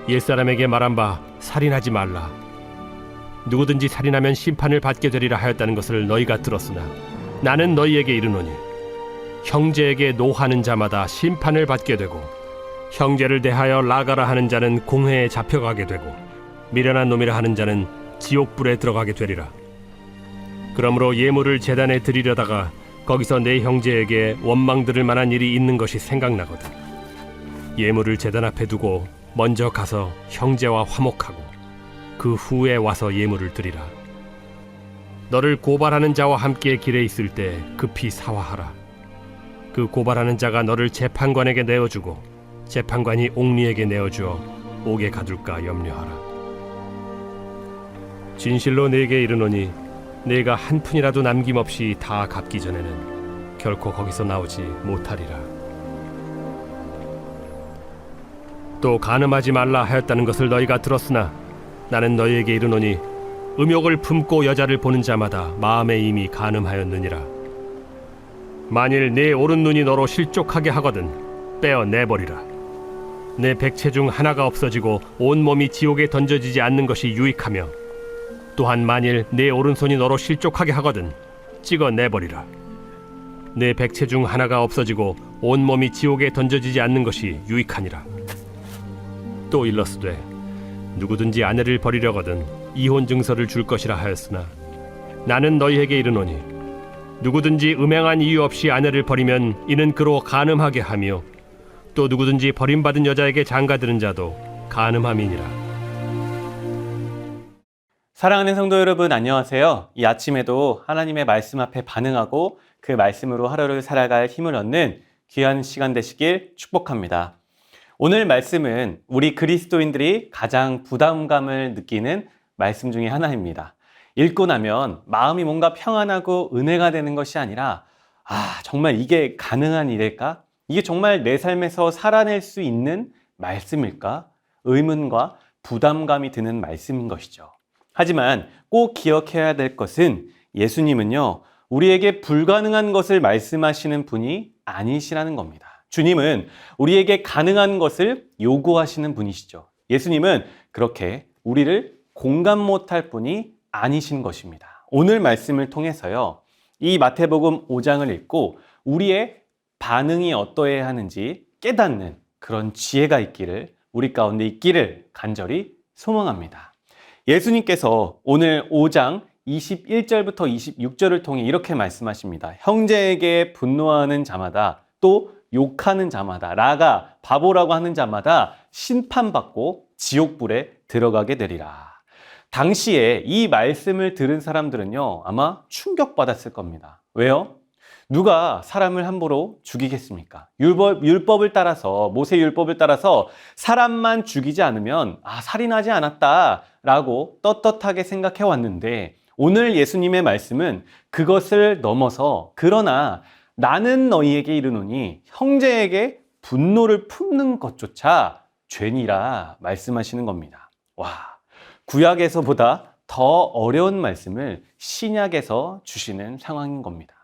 옛사람에게 말한 바 살인하지 말라. 누구든지 살인하면 심판을 받게 되리라 하였다는 것을 너희가 들었으나 나는 너희에게 이르노니 형제에게 노하는 자마다 심판을 받게 되고 형제를 대하여 라가라 하는 자는 공회에 잡혀가게 되고 미련한 놈이라 하는 자는 지옥불에 들어가게 되리라. 그러므로 예물을 제단에 드리려다가 거기서 내 형제에게 원망 들을 만한 일이 있는 것이 생각나거든. 예물을 제단 앞에 두고 먼저 가서 형제와 화목하고 그 후에 와서 예물을 드리라. 너를 고발하는 자와 함께 길에 있을 때 급히 사화하라. 그 고발하는 자가 너를 재판관에게 내어주고 재판관이 옥리에게 내어주어 옥에 가둘까 염려하라. 진실로 네게 이르노니 네가 한 푼이라도 남김없이 다 갚기 전에는 결코 거기서 나오지 못하리라. 또 간음하지 말라 하였다는 것을 너희가 들었으나 나는 너희에게 이르노니 음욕을 품고 여자를 보는 자마다 마음에 이미 간음하였느니라. 만일 네 오른눈이 너로 실족하게 하거든 빼어 내버리라. 내 백체 중 하나가 없어지고 온몸이 지옥에 던져지지 않는 것이 유익하며 또한 만일 내 오른손이 너로 실족하게 하거든 찍어 내버리라. 내 백체 중 하나가 없어지고 온몸이 지옥에 던져지지 않는 것이 유익하니라. 또 일러스되 누구든지 아내를 버리려거든 이혼 증서를 줄 것이라 하였으나 나는 너희에게 이르노니 누구든지 음행한 이유 없이 아내를 버리면 이는 그로 간음하게 하며 또 누구든지 버림받은 여자에게 장가드는 자도 간음함이니라. 사랑하는 성도 여러분, 안녕하세요. 이 아침에도 하나님의 말씀 앞에 반응하고 그 말씀으로 하루를 살아갈 힘을 얻는 귀한 시간 되시길 축복합니다. 오늘 말씀은 우리 그리스도인들이 가장 부담감을 느끼는 말씀 중에 하나입니다. 읽고 나면 마음이 뭔가 평안하고 은혜가 되는 것이 아니라 정말 이게 가능한 일일까? 이게 정말 내 삶에서 살아낼 수 있는 말씀일까? 의문과 부담감이 드는 말씀인 것이죠. 하지만 꼭 기억해야 될 것은 예수님은요, 우리에게 불가능한 것을 말씀하시는 분이 아니시라는 겁니다. 주님은 우리에게 가능한 것을 요구하시는 분이시죠. 예수님은 그렇게 우리를 공감 못할 분이 아니신 것입니다. 오늘 말씀을 통해서요, 이 마태복음 5장을 읽고 우리의 반응이 어떠해야 하는지 깨닫는 그런 지혜가 있기를, 우리 가운데 있기를 간절히 소망합니다. 예수님께서 오늘 5장 21절부터 26절을 통해 이렇게 말씀하십니다. 형제에게 분노하는 자마다 또 욕하는 자마다, 라가 바보라고 하는 자마다 심판받고 지옥불에 들어가게 되리라. 당시에 이 말씀을 들은 사람들은요, 아마 충격받았을 겁니다. 왜요? 누가 사람을 함부로 죽이겠습니까? 율법을 따라서, 모세 율법을 따라서 사람만 죽이지 않으면 살인하지 않았다라고 떳떳하게 생각해 왔는데, 오늘 예수님의 말씀은 그것을 넘어서 그러나 나는 너희에게 이르노니 형제에게 분노를 품는 것조차 죄니라 말씀하시는 겁니다. 구약에서보다 더 어려운 말씀을 신약에서 주시는 상황인 겁니다.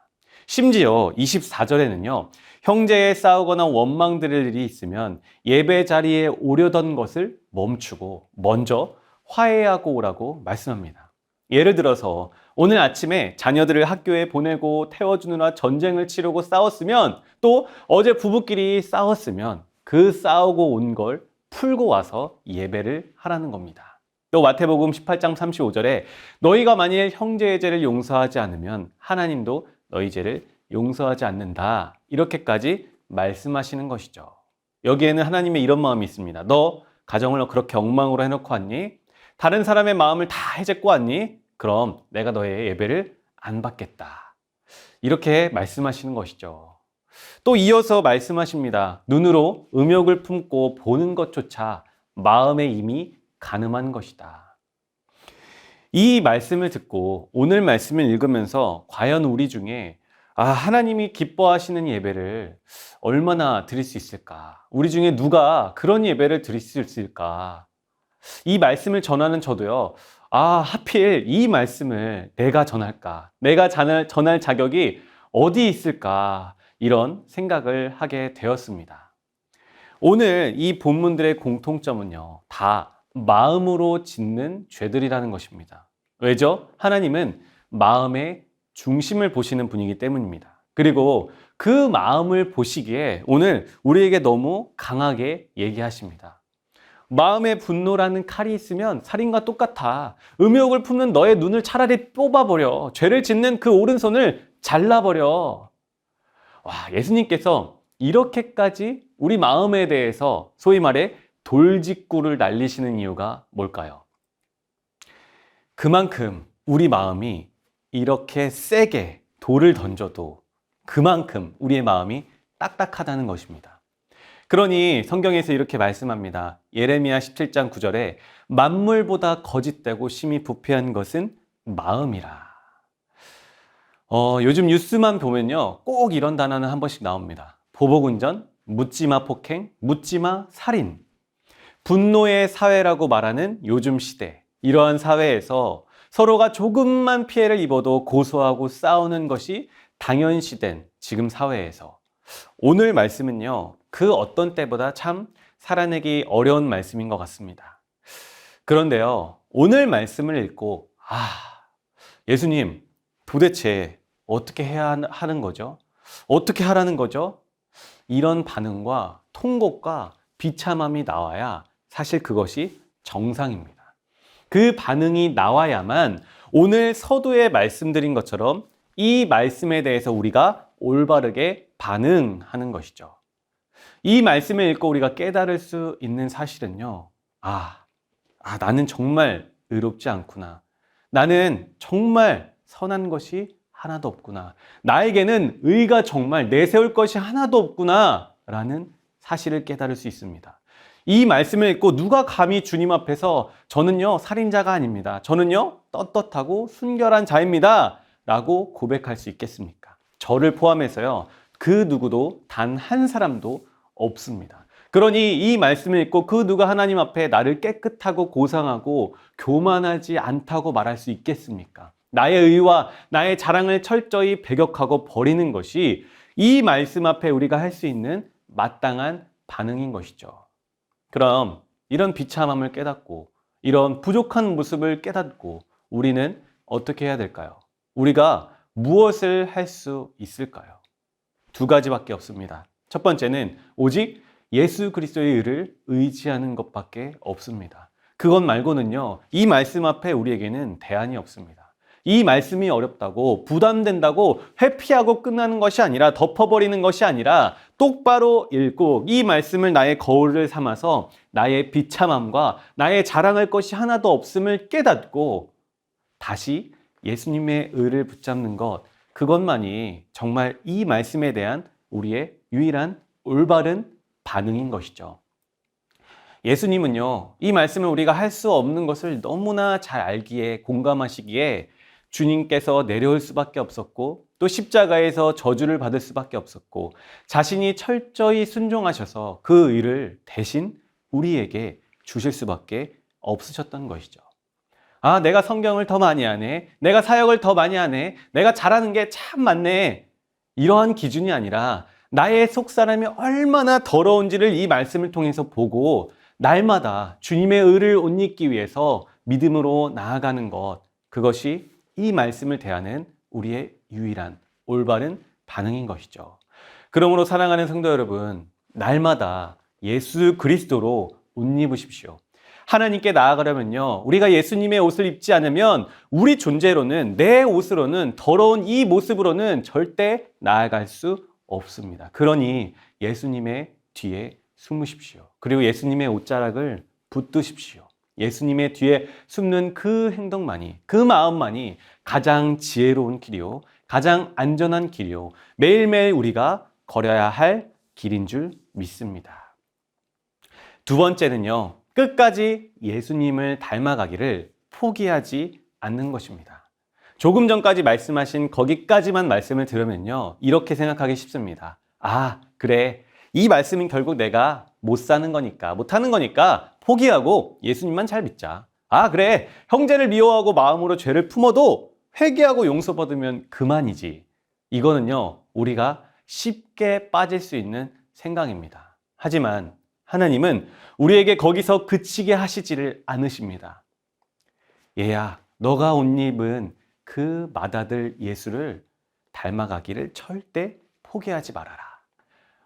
심지어 24절에는요, 형제에 싸우거나 원망 들을 일이 있으면 예배 자리에 오려던 것을 멈추고 먼저 화해하고 오라고 말씀합니다. 예를 들어서 오늘 아침에 자녀들을 학교에 보내고 태워주느라 전쟁을 치르고 싸웠으면, 또 어제 부부끼리 싸웠으면 그 싸우고 온 걸 풀고 와서 예배를 하라는 겁니다. 또 마태복음 18장 35절에 너희가 만일 형제의 죄를 용서하지 않으면 하나님도 너희 죄를 용서하지 않는다, 이렇게까지 말씀하시는 것이죠. 여기에는 하나님의 이런 마음이 있습니다. 너 가정을 그렇게 엉망으로 해놓고 왔니? 다른 사람의 마음을 다 해잡고 왔니? 그럼 내가 너의 예배를 안 받겠다, 이렇게 말씀하시는 것이죠. 또 이어서 말씀하십니다. 눈으로 음욕을 품고 보는 것조차 마음에 이미 간음한 것이다. 이 말씀을 듣고 오늘 말씀을 읽으면서 과연 우리 중에 하나님이 기뻐하시는 예배를 얼마나 드릴 수 있을까? 우리 중에 누가 그런 예배를 드릴 수 있을까? 이 말씀을 전하는 저도요, 하필 이 말씀을 내가 전할까? 내가 전할 자격이 어디 있을까? 이런 생각을 하게 되었습니다. 오늘 이 본문들의 공통점은요, 다 마음으로 짓는 죄들이라는 것입니다. 왜죠? 하나님은 마음의 중심을 보시는 분이기 때문입니다. 그리고 그 마음을 보시기에 오늘 우리에게 너무 강하게 얘기하십니다. 마음의 분노라는 칼이 있으면 살인과 똑같아. 음욕을 품는 너의 눈을 차라리 뽑아버려. 죄를 짓는 그 오른손을 잘라버려. 와, 예수님께서 이렇게까지 우리 마음에 대해서 소위 말해 돌직구를 날리시는 이유가 뭘까요? 그만큼 우리 마음이 이렇게 세게 돌을 던져도 그만큼 우리의 마음이 딱딱하다는 것입니다. 그러니 성경에서 이렇게 말씀합니다. 예레미야 17장 9절에 만물보다 거짓되고 심히 부패한 것은 마음이라. 요즘 뉴스만 보면요, 꼭 이런 단어는 한 번씩 나옵니다. 보복운전, 묻지마 폭행, 묻지마 살인. 분노의 사회라고 말하는 요즘 시대, 이러한 사회에서 서로가 조금만 피해를 입어도 고소하고 싸우는 것이 당연시된 지금 사회에서 오늘 말씀은요, 그 어떤 때보다 참 살아내기 어려운 말씀인 것 같습니다. 그런데요, 오늘 말씀을 읽고 예수님 도대체 어떻게 해야 하는 거죠? 어떻게 하라는 거죠? 이런 반응과 통곡과 비참함이 나와야 사실 그것이 정상입니다. 그 반응이 나와야만 오늘 서두에 말씀드린 것처럼 이 말씀에 대해서 우리가 올바르게 반응하는 것이죠. 이 말씀을 읽고 우리가 깨달을 수 있는 사실은요, 나는 정말 의롭지 않구나. 나는 정말 선한 것이 하나도 없구나. 나에게는 의가 정말 내세울 것이 하나도 없구나. 라는 사실을 깨달을 수 있습니다. 이 말씀을 읽고 누가 감히 주님 앞에서 저는요, 살인자가 아닙니다. 저는요, 떳떳하고 순결한 자입니다. 라고 고백할 수 있겠습니까? 저를 포함해서요, 그 누구도 단 한 사람도 없습니다. 그러니 이 말씀을 읽고 그 누가 하나님 앞에 나를 깨끗하고 고상하고 교만하지 않다고 말할 수 있겠습니까? 나의 의와 나의 자랑을 철저히 배격하고 버리는 것이 이 말씀 앞에 우리가 할 수 있는 마땅한 반응인 것이죠. 그럼 이런 비참함을 깨닫고 이런 부족한 모습을 깨닫고 우리는 어떻게 해야 될까요? 우리가 무엇을 할 수 있을까요? 두 가지밖에 없습니다. 첫 번째는 오직 예수 그리스도의 의를 의지하는 것밖에 없습니다. 그것 말고는요, 이 말씀 앞에 우리에게는 대안이 없습니다. 이 말씀이 어렵다고 부담된다고 회피하고 끝나는 것이 아니라 덮어버리는 것이 아니라 똑바로 읽고 이 말씀을 나의 거울을 삼아서 나의 비참함과 나의 자랑할 것이 하나도 없음을 깨닫고 다시 예수님의 의를 붙잡는 것, 그것만이 정말 이 말씀에 대한 우리의 유일한 올바른 반응인 것이죠. 예수님은요, 이 말씀을 우리가 할 수 없는 것을 너무나 잘 알기에 공감하시기에 주님께서 내려올 수밖에 없었고 또 십자가에서 저주를 받을 수밖에 없었고 자신이 철저히 순종하셔서 그 의를 대신 우리에게 주실 수밖에 없으셨던 것이죠. 내가 성경을 더 많이 하네. 내가 사역을 더 많이 하네. 내가 잘하는 게 참 많네. 이러한 기준이 아니라 나의 속사람이 얼마나 더러운지를 이 말씀을 통해서 보고 날마다 주님의 의를 옷 입기 위해서 믿음으로 나아가는 것, 그것이 이 말씀을 대하는 우리의 유일한 올바른 반응인 것이죠. 그러므로 사랑하는 성도 여러분, 날마다 예수 그리스도로 옷 입으십시오. 하나님께 나아가려면요, 우리가 예수님의 옷을 입지 않으면 우리 존재로는, 내 옷으로는, 더러운 이 모습으로는 절대 나아갈 수 없습니다. 그러니 예수님의 뒤에 숨으십시오. 그리고 예수님의 옷자락을 붙드십시오. 예수님의 뒤에 숨는 그 행동만이, 그 마음만이 가장 지혜로운 길이요, 가장 안전한 길이요, 매일매일 우리가 걸어야 할 길인 줄 믿습니다. 두 번째는요, 끝까지 예수님을 닮아가기를 포기하지 않는 것입니다. 조금 전까지 말씀하신 거기까지만 말씀을 들으면요, 이렇게 생각하기 쉽습니다. 그래, 이 말씀은 결국 내가 못 사는 거니까, 못하는 거니까 포기하고 예수님만 잘 믿자. 그래, 형제를 미워하고 마음으로 죄를 품어도 회개하고 용서받으면 그만이지. 이거는요, 우리가 쉽게 빠질 수 있는 생각입니다. 하지만 하나님은 우리에게 거기서 그치게 하시지를 않으십니다. 얘야, 너가 옷 입은 그 맏아들 예수를 닮아가기를 절대 포기하지 말아라.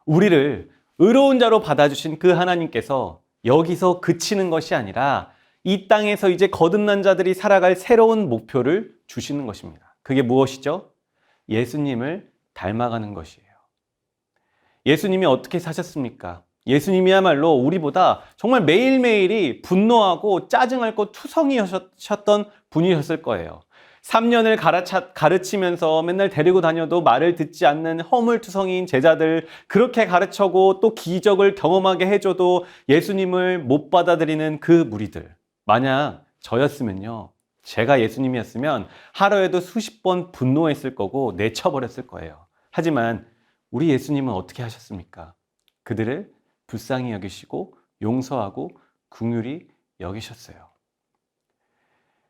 우리를 의로운 자로 받아주신 그 하나님께서 여기서 그치는 것이 아니라 이 땅에서 이제 거듭난 자들이 살아갈 새로운 목표를 주시는 것입니다. 그게 무엇이죠? 예수님을 닮아가는 것이에요. 예수님이 어떻게 사셨습니까? 예수님이야말로 우리보다 정말 매일매일이 분노하고 짜증할 것 투성이셨던 분이셨을 거예요. 3년을 가르치면서 맨날 데리고 다녀도 말을 듣지 않는 허물투성이인 제자들 그렇게 가르쳐고 또 기적을 경험하게 해줘도 예수님을 못 받아들이는 그 무리들. 만약 저였으면요, 제가 예수님이었으면 하루에도 수십 번 분노했을 거고 내쳐버렸을 거예요. 하지만 우리 예수님은 어떻게 하셨습니까? 그들을 불쌍히 여기시고 용서하고 긍휼히 여기셨어요.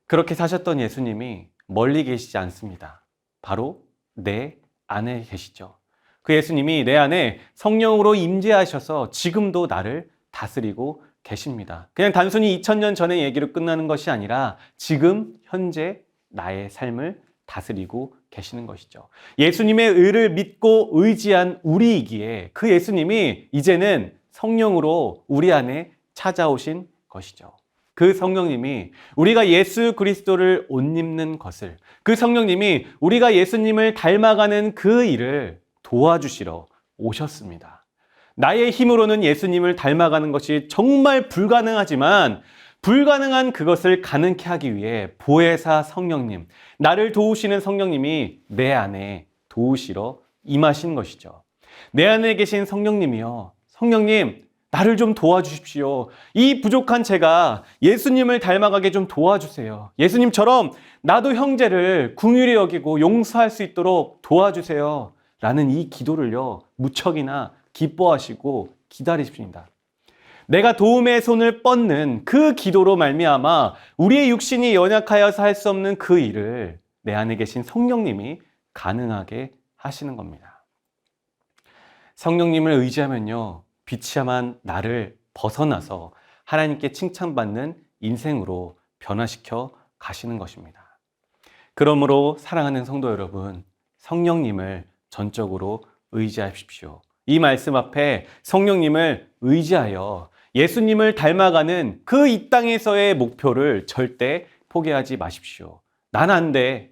그렇게 사셨던 예수님이 멀리 계시지 않습니다. 바로 내 안에 계시죠. 그 예수님이 내 안에 성령으로 임재하셔서 지금도 나를 다스리고 계십니다. 그냥 단순히 2000년 전의 얘기로 끝나는 것이 아니라 지금 현재 나의 삶을 다스리고 계시는 것이죠. 예수님의 의를 믿고 의지한 우리이기에 그 예수님이 이제는 성령으로 우리 안에 찾아오신 것이죠. 그 성령님이 우리가 예수 그리스도를 옷 입는 것을, 그 성령님이 우리가 예수님을 닮아가는 그 일을 도와주시러 오셨습니다. 나의 힘으로는 예수님을 닮아가는 것이 정말 불가능하지만 불가능한 그것을 가능케 하기 위해 보혜사 성령님, 나를 도우시는 성령님이 내 안에 도우시러 임하신 것이죠. 내 안에 계신 성령님이요, 성령님, 나를 좀 도와주십시오. 이 부족한 제가 예수님을 닮아가게 좀 도와주세요. 예수님처럼 나도 형제를 긍휼히 여기고 용서할 수 있도록 도와주세요. 라는 이 기도를요, 무척이나 기뻐하시고 기다리십니다. 내가 도움의 손을 뻗는 그 기도로 말미암아 우리의 육신이 연약하여서 할 수 없는 그 일을 내 안에 계신 성령님이 가능하게 하시는 겁니다. 성령님을 의지하면요, 비참한 나를 벗어나서 하나님께 칭찬받는 인생으로 변화시켜 가시는 것입니다. 그러므로 사랑하는 성도 여러분, 성령님을 전적으로 의지하십시오. 이 말씀 앞에 성령님을 의지하여 예수님을 닮아가는 그 이 땅에서의 목표를 절대 포기하지 마십시오. 난 안 돼.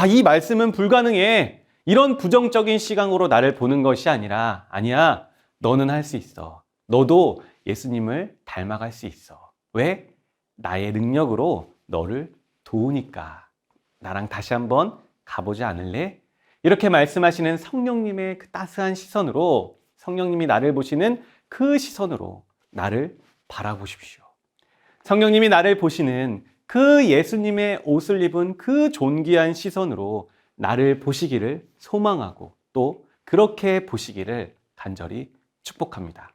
이 말씀은 불가능해. 이런 부정적인 시각으로 나를 보는 것이 아니라, 아니야, 너는 할 수 있어. 너도 예수님을 닮아갈 수 있어. 왜? 나의 능력으로 너를 도우니까. 나랑 다시 한번 가보지 않을래? 이렇게 말씀하시는 성령님의 그 따스한 시선으로, 성령님이 나를 보시는 그 시선으로 나를 바라보십시오. 성령님이 나를 보시는 그 예수님의 옷을 입은 그 존귀한 시선으로 나를 보시기를 소망하고 또 그렇게 보시기를 간절히 축복합니다.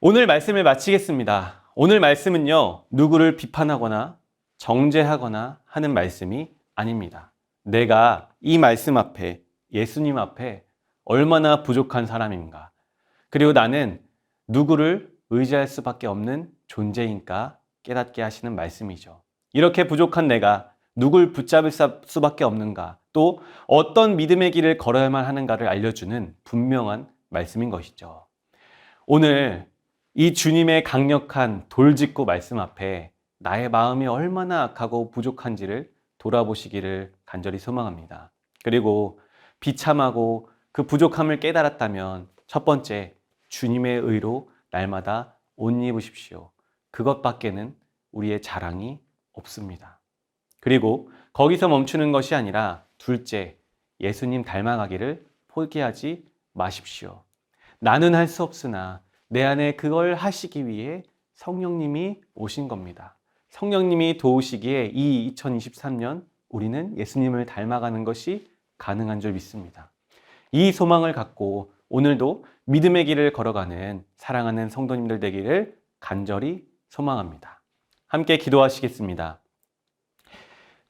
오늘 말씀을 마치겠습니다. 오늘 말씀은요, 누구를 비판하거나 정죄하거나 하는 말씀이 아닙니다. 내가 이 말씀 앞에, 예수님 앞에 얼마나 부족한 사람인가, 그리고 나는 누구를 의지할 수밖에 없는 존재인가 깨닫게 하시는 말씀이죠. 이렇게 부족한 내가 누굴 붙잡을 수밖에 없는가, 또 어떤 믿음의 길을 걸어야만 하는가를 알려주는 분명한 말씀인 것이죠. 오늘 이 주님의 강력한 돌직구 말씀 앞에 나의 마음이 얼마나 악하고 부족한지를 돌아보시기를 간절히 소망합니다. 그리고 비참하고 그 부족함을 깨달았다면 첫 번째, 주님의 의로 날마다 옷 입으십시오. 그것밖에는 우리의 자랑이 없습니다. 그리고 거기서 멈추는 것이 아니라 둘째, 예수님 닮아가기를 포기하지 마십시오. 나는 할 수 없으나 내 안에 그걸 하시기 위해 성령님이 오신 겁니다. 성령님이 도우시기에 이 2023년 우리는 예수님을 닮아가는 것이 가능한 줄 믿습니다. 이 소망을 갖고 오늘도 믿음의 길을 걸어가는 사랑하는 성도님들 되기를 간절히 소망합니다. 함께 기도하시겠습니다.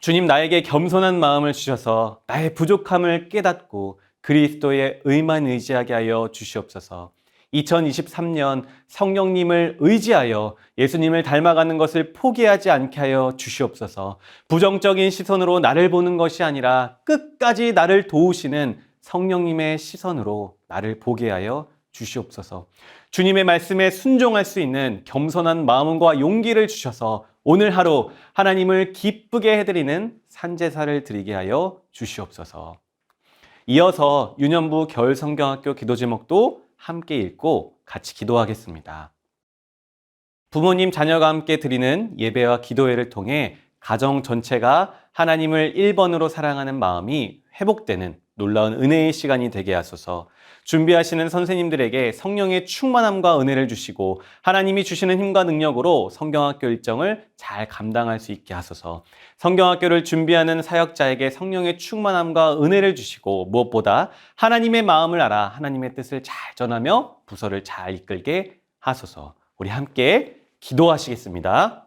주님, 나에게 겸손한 마음을 주셔서 나의 부족함을 깨닫고 그리스도의 의만 의지하게 하여 주시옵소서. 2023년 성령님을 의지하여 예수님을 닮아가는 것을 포기하지 않게 하여 주시옵소서. 부정적인 시선으로 나를 보는 것이 아니라 끝까지 나를 도우시는 성령님의 시선으로 나를 보게 하여 주시옵소서. 주님의 말씀에 순종할 수 있는 겸손한 마음과 용기를 주셔서 오늘 하루 하나님을 기쁘게 해드리는 산제사를 드리게 하여 주시옵소서. 이어서 유년부 겨울성경학교 기도 제목도 함께 읽고 같이 기도하겠습니다. 부모님, 자녀가 함께 드리는 예배와 기도회를 통해 가정 전체가 하나님을 1번으로 사랑하는 마음이 회복되는 놀라운 은혜의 시간이 되게 하소서. 준비하시는 선생님들에게 성령의 충만함과 은혜를 주시고 하나님이 주시는 힘과 능력으로 성경학교 일정을 잘 감당할 수 있게 하소서. 성경학교를 준비하는 사역자에게 성령의 충만함과 은혜를 주시고 무엇보다 하나님의 마음을 알아 하나님의 뜻을 잘 전하며 부서를 잘 이끌게 하소서. 우리 함께 기도하시겠습니다.